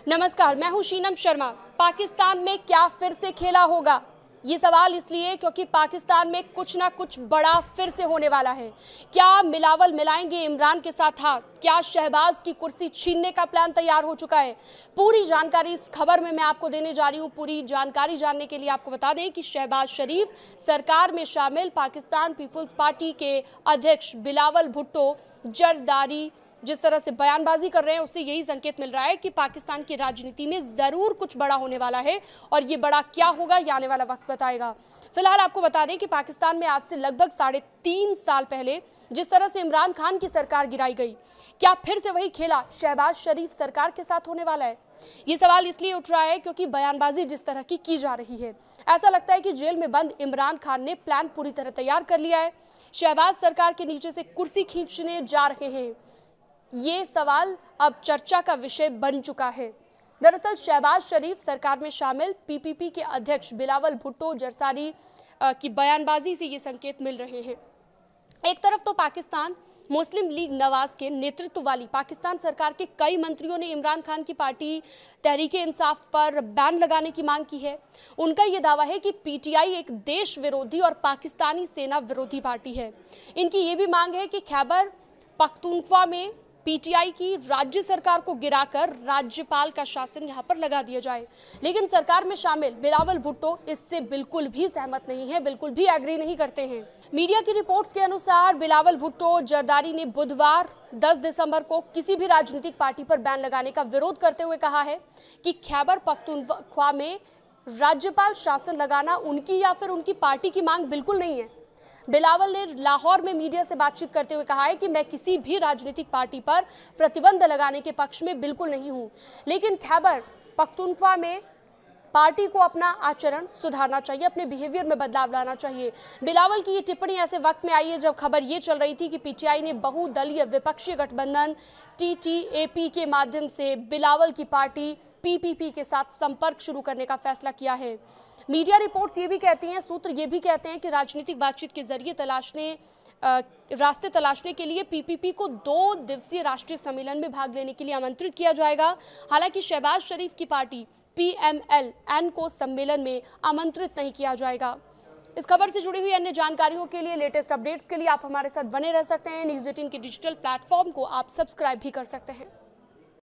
नमस्कार, मैं हूं शीनम शर्मा। पाकिस्तान में क्या फिर से खेला होगा? ये सवाल इसलिए क्योंकि पाकिस्तान में कुछ ना कुछ बड़ा फिर से होने वाला है। क्या मिलावल मिलाएंगे इमरान के साथ हाथ? क्या शहबाज की कुर्सी छीनने का प्लान तैयार हो चुका है? पूरी जानकारी इस खबर में मैं आपको देने जा रही हूँ। पूरी जानकारी जानने के लिए आपको बता दें कि शहबाज शरीफ सरकार में शामिल पाकिस्तान पीपुल्स पार्टी के अध्यक्ष बिलावल भुट्टो जरदारी जिस तरह से बयानबाजी कर रहे हैं, उससे यही संकेत मिल रहा है कि पाकिस्तान की राजनीति में जरूर कुछ बड़ा होने वाला है और ये बड़ा क्या होगा ये आने वाला वक्त बताएगा। फिलहाल आपको बता दें कि पाकिस्तान में आज से लगभग 3.5 साल पहले जिस तरह से इमरान खान की सरकार गिराई गई, क्या फिर से वही खेला शहबाज शरीफ सरकार के साथ होने वाला है? ये सवाल इसलिए उठ रहा है क्योंकि बयानबाजी जिस तरह की जा रही है, ऐसा लगता है कि जेल में बंद इमरान खान ने प्लान पूरी तरह तैयार कर लिया है। शहबाज सरकार के नीचे से कुर्सी खींचने जा रहे हैं, ये सवाल अब चर्चा का विषय बन चुका है। दरअसल शहबाज शरीफ सरकार में शामिल पीपीपी के अध्यक्ष बिलावल भुट्टो जरदारी की बयानबाजी से ये संकेत मिल रहे हैं। एक तरफ तो पाकिस्तान मुस्लिम लीग नवाज के नेतृत्व वाली पाकिस्तान सरकार के कई मंत्रियों ने इमरान खान की पार्टी तहरीके इंसाफ पर बैन लगाने की मांग की है। उनका यह दावा है कि पीटीआई एक देश विरोधी और पाकिस्तानी सेना विरोधी पार्टी है। इनकी ये भी मांग है कि खैबर पख्तूनख्वा में पीटीआई की राज्य सरकार को गिराकर राज्यपाल का शासन यहां पर लगा दिया जाए। लेकिन सरकार में शामिल बिलावल भुट्टो इससे बिल्कुल भी सहमत नहीं है, बिल्कुल भी एग्री नहीं करते हैं। मीडिया की रिपोर्ट्स के अनुसार बिलावल भुट्टो जरदारी ने बुधवार 10 दिसंबर को किसी भी राजनीतिक पार्टी पर बैन लगाने का विरोध करते हुए कहा है कि खैबर पख्तूनख्वा में राज्यपाल शासन लगाना उनकी या फिर उनकी पार्टी की मांग बिल्कुल नहीं है। बिलावल ने लाहौर में मीडिया से बातचीत करते हुए कहा है कि मैं किसी भी राजनीतिक पार्टी पर प्रतिबंध लगाने के पक्ष में बिल्कुल नहीं हूं, लेकिन खैबर पख्तूनख्वा में पार्टी को अपना आचरण सुधारना चाहिए, अपने बिहेवियर में बदलाव लाना चाहिए। बिलावल की ये टिप्पणी ऐसे वक्त में आई है जब खबर ये चल रही थी कि पीटीआई ने बहुदलीय विपक्षी गठबंधन टीटीएपी के माध्यम से बिलावल की पार्टी पीपीपी के साथ संपर्क शुरू करने का फैसला किया है। मीडिया रिपोर्ट्स ये भी कहती हैं, सूत्र ये भी कहते हैं कि राजनीतिक बातचीत के जरिए रास्ते तलाशने के लिए पीपीपी को 2 दिवसीय राष्ट्रीय सम्मेलन में भाग लेने के लिए आमंत्रित किया जाएगा। हालांकि शहबाज शरीफ की पार्टी पीएमएल-एन को सम्मेलन में आमंत्रित नहीं किया जाएगा। इस खबर से जुड़ी हुई अन्य जानकारियों के लिए, लेटेस्ट अपडेट्स के लिए आप हमारे साथ बने रह सकते हैं। न्यूज़ 18 के डिजिटल प्लेटफॉर्म को आप सब्सक्राइब भी कर सकते हैं।